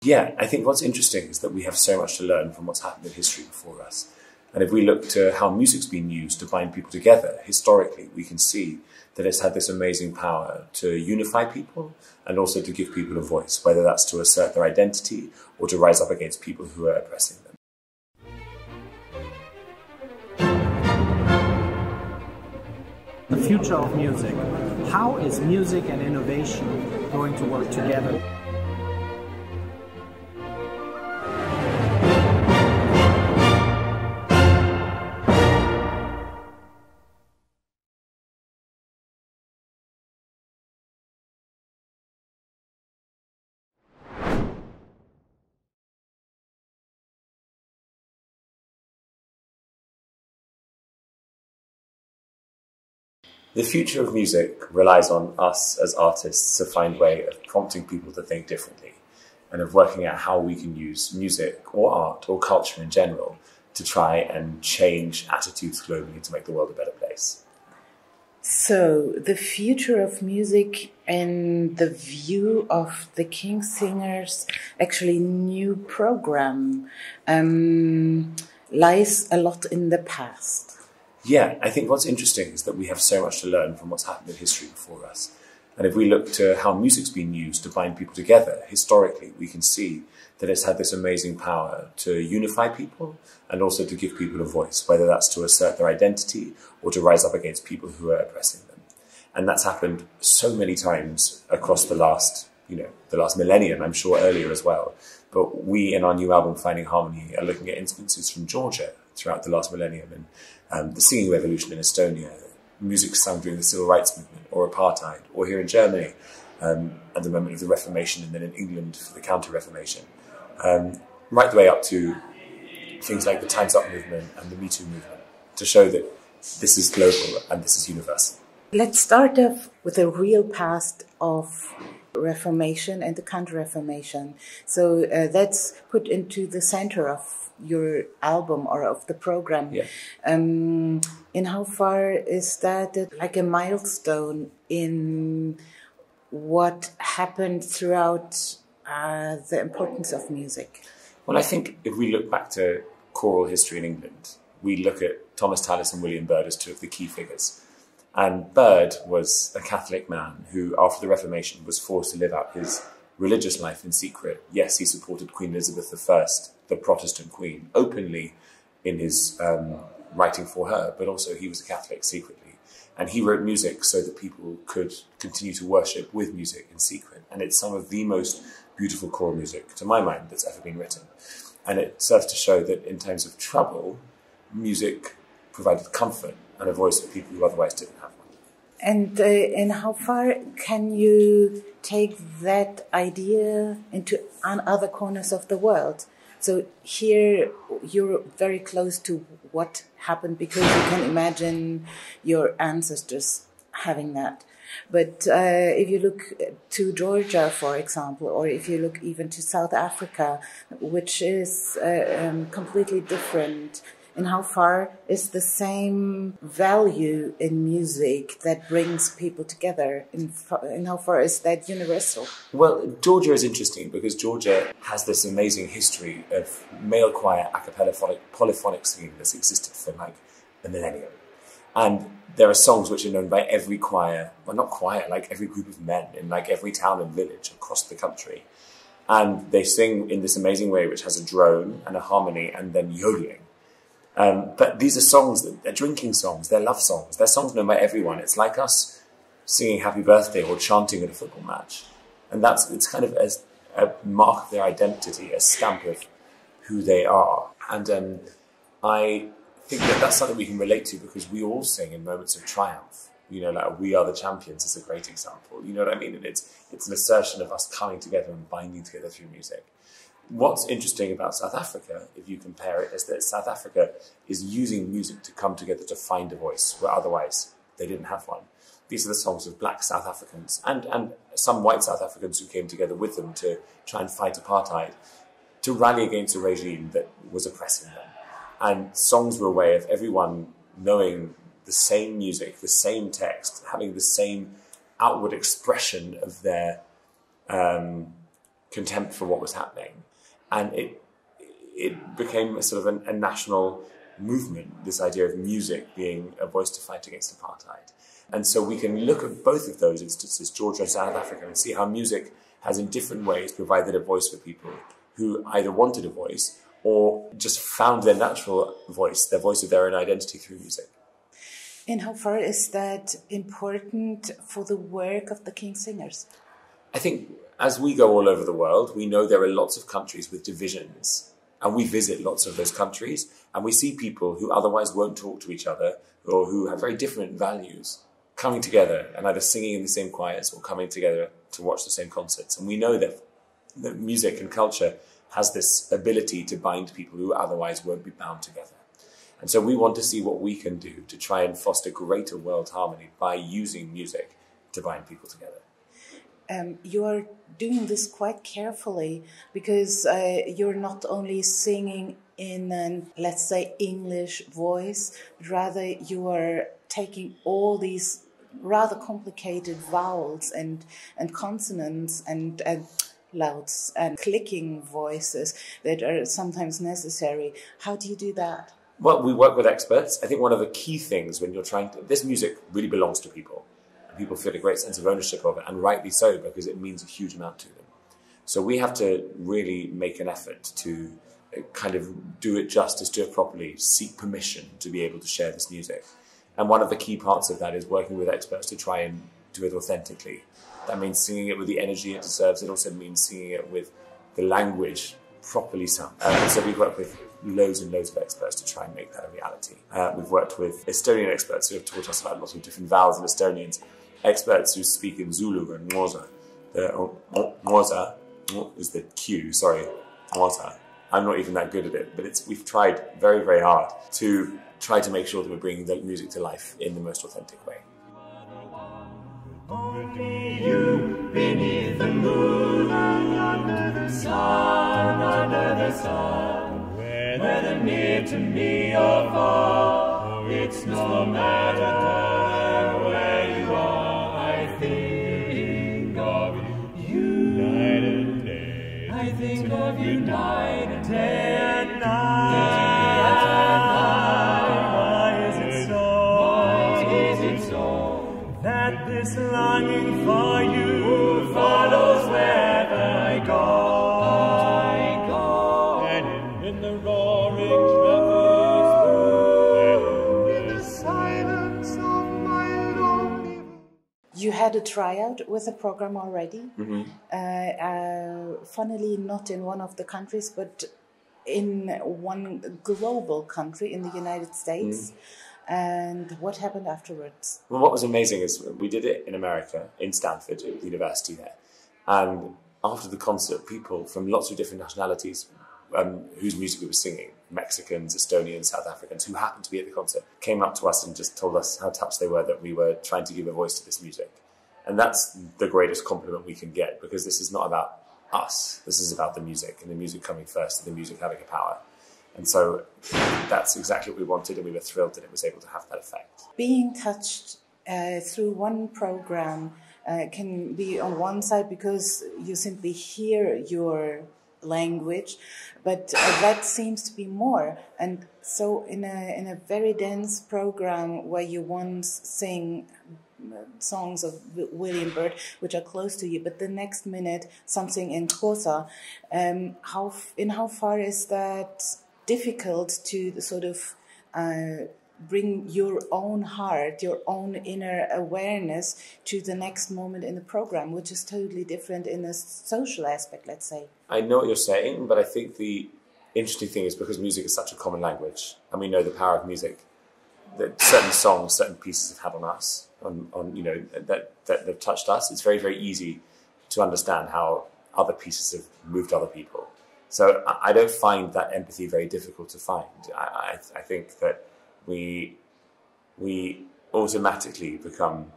Yeah, I think what's interesting is that we have so much to learn from what's happened in history before us. And if we look to how music's been used to bind people together, historically, we can see that it's had this amazing power to unify people and also to give people a voice, whether that's to assert their identity or to rise up against people who are oppressing them. The future of music. How is music and innovation going to work together? The future of music relies on us as artists to find a way of prompting people to think differently and of working out how we can use music or art or culture in general to try and change attitudes globally to make the world a better place. So, the future of music and the view of the King Singers actually new program lies a lot in the past. Yeah, I think what's interesting is that we have so much to learn from what's happened in history before us. And if we look to how music's been used to bind people together, historically, we can see that it's had this amazing power to unify people and also to give people a voice, whether that's to assert their identity or to rise up against people who are oppressing them. And that's happened so many times across the last millennium, I'm sure earlier as well. But we, in our new album, Finding Harmony, are looking at instances from Georgia throughout the last millennium and the singing revolution in Estonia, music sung during the civil rights movement or apartheid, or here in Germany at the moment of the Reformation, and then in England for the Counter-Reformation, right the way up to things like the Time's Up movement and the Me Too movement, to show that this is global and this is universal. Let's start off with a real past of Reformation and the Counter-Reformation. So that's put into the center of your album or of the program. Yeah. In how far is that like a milestone in what happened throughout the importance of music? Well, I think if we look back to choral history in England, we look at Thomas Tallis and William Byrd as two of the key figures. And Byrd was a Catholic man who, after the Reformation, was forced to live out his religious life in secret. Yes, he supported Queen Elizabeth I, the Protestant queen, openly in his writing for her, but also he was a Catholic secretly. And he wrote music so that people could continue to worship with music in secret. And it's some of the most beautiful choral music, to my mind, that's ever been written. And it serves to show that in times of trouble, music provided comfort and a voice for people who otherwise didn't have one. And how far can you take that idea into other corners of the world? So here you're very close to what happened because you can imagine your ancestors having that. But if you look to Georgia, for example, or if you look even to South Africa, which is completely different, and how far is the same value in music that brings people together? And how far is that universal? Well, Georgia is interesting because Georgia has this amazing history of male choir a cappella polyphonic singing that's existed for like a millennium. And there are songs which are known by every choir, well not choir, like every group of men in like every town and village across the country. And they sing in this amazing way which has a drone and a harmony and then yodeling. But these are songs, they're drinking songs, they're love songs, they're songs known by everyone. It's like us singing Happy Birthday or chanting at a football match. And it's kind of a mark of their identity, a stamp of who they are. And I think that that's something we can relate to because we all sing in moments of triumph. You know, like We Are the Champions is a great example. You know what I mean? And it's an assertion of us coming together and binding together through music. What's interesting about South Africa, if you compare it, is that South Africa is using music to come together to find a voice where otherwise they didn't have one. These are the songs of black South Africans and some white South Africans who came together with them to try and fight apartheid, to rally against a regime that was oppressing them. And songs were a way of everyone knowing the same music, the same text, having the same outward expression of their contempt for what was happening. And it became a sort of a national movement, this idea of music being a voice to fight against apartheid. And so we can look at both of those instances, Georgia and South Africa, and see how music has in different ways provided a voice for people who either wanted a voice or just found their natural voice, their voice of their own identity through music. And how far is that important for the work of the King Singers? I think as we go all over the world, we know there are lots of countries with divisions, and we visit lots of those countries, and we see people who otherwise won't talk to each other or who have very different values coming together and either singing in the same choirs or coming together to watch the same concerts. And we know that music and culture has this ability to bind people who otherwise won't be bound together. And so we want to see what we can do to try and foster greater world harmony by using music to bind people together. You are doing this quite carefully because you're not only singing in an, let's say, English voice, but rather you are taking all these rather complicated vowels and consonants and louds and clicking voices that are sometimes necessary. How do you do that? Well, we work with experts. I think one of the key things when you're trying to... This music really belongs to people. People feel a great sense of ownership of it, and rightly so, because it means a huge amount to them. So we have to really make an effort to kind of do it justice, do it properly, seek permission to be able to share this music. And one of the key parts of that is working with experts to try and do it authentically. That means singing it with the energy it deserves. It also means singing it with the language properly sung. And so we've worked with loads and loads of experts to try and make that a reality. We've worked with Estonian experts who have taught us about lots of different vowels in Estonians, experts who speak in Zulu and Xhosa. Xhosa is the Q, sorry, Xhosa. I'm not even that good at it, but we've tried very, very hard to try to make sure that we're bringing the music to life in the most authentic way. Only you beneath the moon and under the sun, whether near to me or far, it's no matter where you are. I think of you night and day. I think of you night and day and night. That this longing for you follows wherever I go. And in the roaring traffic, in the silence of my lonely. You had a tryout with the program already. Mm-hmm. Funnily, not in one of the countries, but in one global country in the United States. And what happened afterwards? Well, what was amazing is we did it in America, in Stanford, at the university there. And after the concert, people from lots of different nationalities whose music we were singing, Mexicans, Estonians, South Africans, who happened to be at the concert, came up to us and just told us how touched they were that we were trying to give a voice to this music. And that's the greatest compliment we can get, because this is not about us. This is about the music, and the music coming first, and the music having a power. And so that's exactly what we wanted, and we were thrilled that it was able to have that effect. Being touched through one program can be on one side because you simply hear your language, but that seems to be more. And so in a very dense program where you once sing songs of William Byrd, which are close to you, but the next minute something in Xhosa, how far is that difficult to sort of bring your own heart, your own inner awareness to the next moment in the program, which is totally different in a social aspect, let's say? I know what you're saying, but I think the interesting thing is because music is such a common language, and we know the power of music, that certain songs, certain pieces have had on us, that have touched us. It's very, very easy to understand how other pieces have moved other people. So I don't find that empathy very difficult to find. I think that we automatically become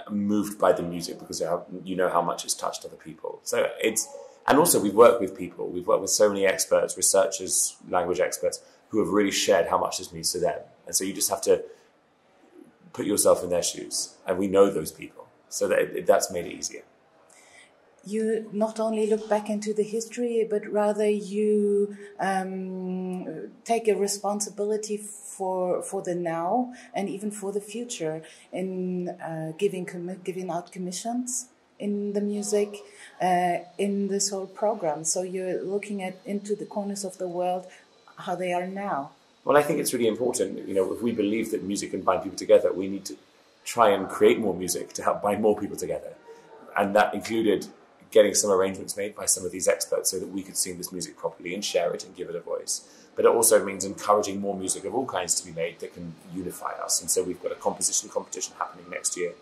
moved by the music because you know how much it's touched other people. So and also we've worked with people. We've worked with so many experts, researchers, language experts, who have really shared how much this means to them. And so you just have to put yourself in their shoes. And we know those people. So that's made it easier. you not only look back into the history, but rather you take a responsibility for the now and even for the future in giving out commissions in the music, in this whole program. So you're looking into the corners of the world, how they are now. Well, I think it's really important. If we believe that music can bind people together, we need to try and create more music to help bind more people together. And that included getting some arrangements made by some of these experts so that we could sing this music properly and share it and give it a voice. But it also means encouraging more music of all kinds to be made that can unify us. And so we've got a composition competition happening next year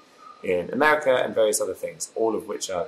in America and various other things, all of which are,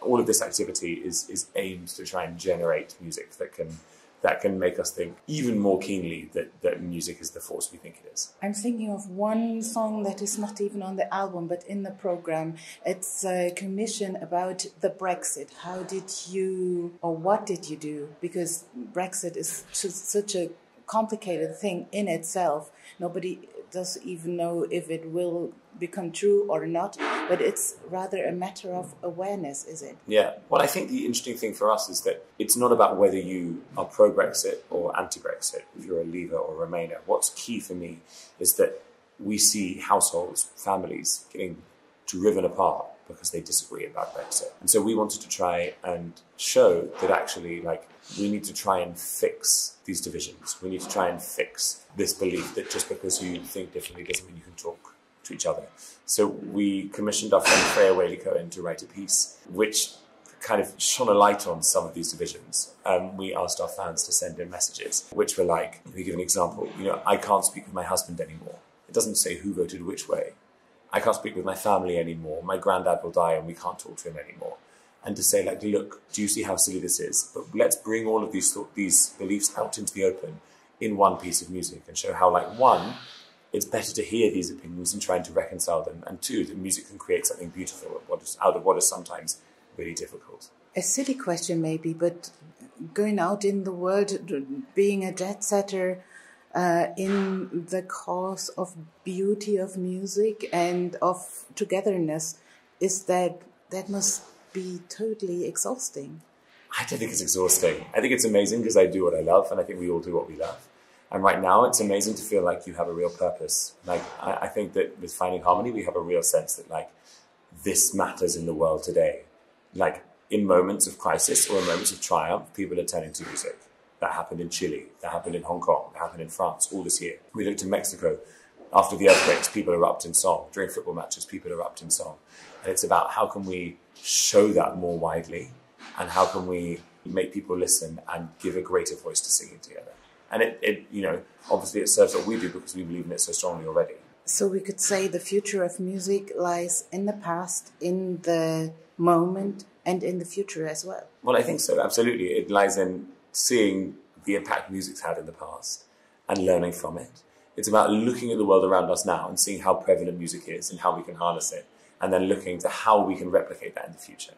all of this activity is aimed to try and generate music that can make us think even more keenly that music is the force we think it is. I'm thinking of one song that is not even on the album, but in the program. It's a commission about the Brexit. How did you, or what did you do? Because Brexit is such a complicated thing in itself. Nobody does even know if it will become true or not, but it's rather a matter of awareness, is it? Yeah. Well, I think the interesting thing for us is that it's not about whether you are pro-Brexit or anti-Brexit, if you're a Leaver or a Remainer. What's key for me is that we see households, families getting driven apart because they disagree about Brexit. And so we wanted to try and show that actually, we need to try and fix these divisions. We need to try and fix this belief that just because you think differently doesn't mean you can talk to each other. So we commissioned our friend Freya Whaley-Cohen to write a piece which kind of shone a light on some of these divisions. We asked our fans to send in messages which were like, let me give an example, I can't speak with my husband anymore. It doesn't say who voted which way. I can't speak with my family anymore. My granddad will die and we can't talk to him anymore. And to say, look, do you see how silly this is? But let's bring all of these beliefs out into the open in one piece of music and show how, one, it's better to hear these opinions and trying to reconcile them, and two, that music can create something beautiful out of what is sometimes really difficult. A silly question maybe, but going out in the world, being a jet setter, in the cause of beauty of music and of togetherness, is that must be totally exhausting. I don't think it's exhausting. I think it's amazing because I do what I love, and I think we all do what we love. And right now, it's amazing to feel like you have a real purpose. I think that with Finding Harmony, we have a real sense that this matters in the world today. In moments of crisis or in moments of triumph, people are turning to music. That happened in Chile, that happened in Hong Kong, that happened in France all this year. We looked in Mexico. After the earthquakes, people erupt in song. During football matches, people erupt in song. And it's about how can we show that more widely and how can we make people listen and give a greater voice to singing together. And it obviously it serves what we do because we believe in it so strongly already. So we could say the future of music lies in the past, in the moment, and in the future as well. Well, I think so, absolutely. It lies in seeing the impact music's had in the past and learning from it. It's about looking at the world around us now and seeing how prevalent music is and how we can harness it, and then looking to how we can replicate that in the future.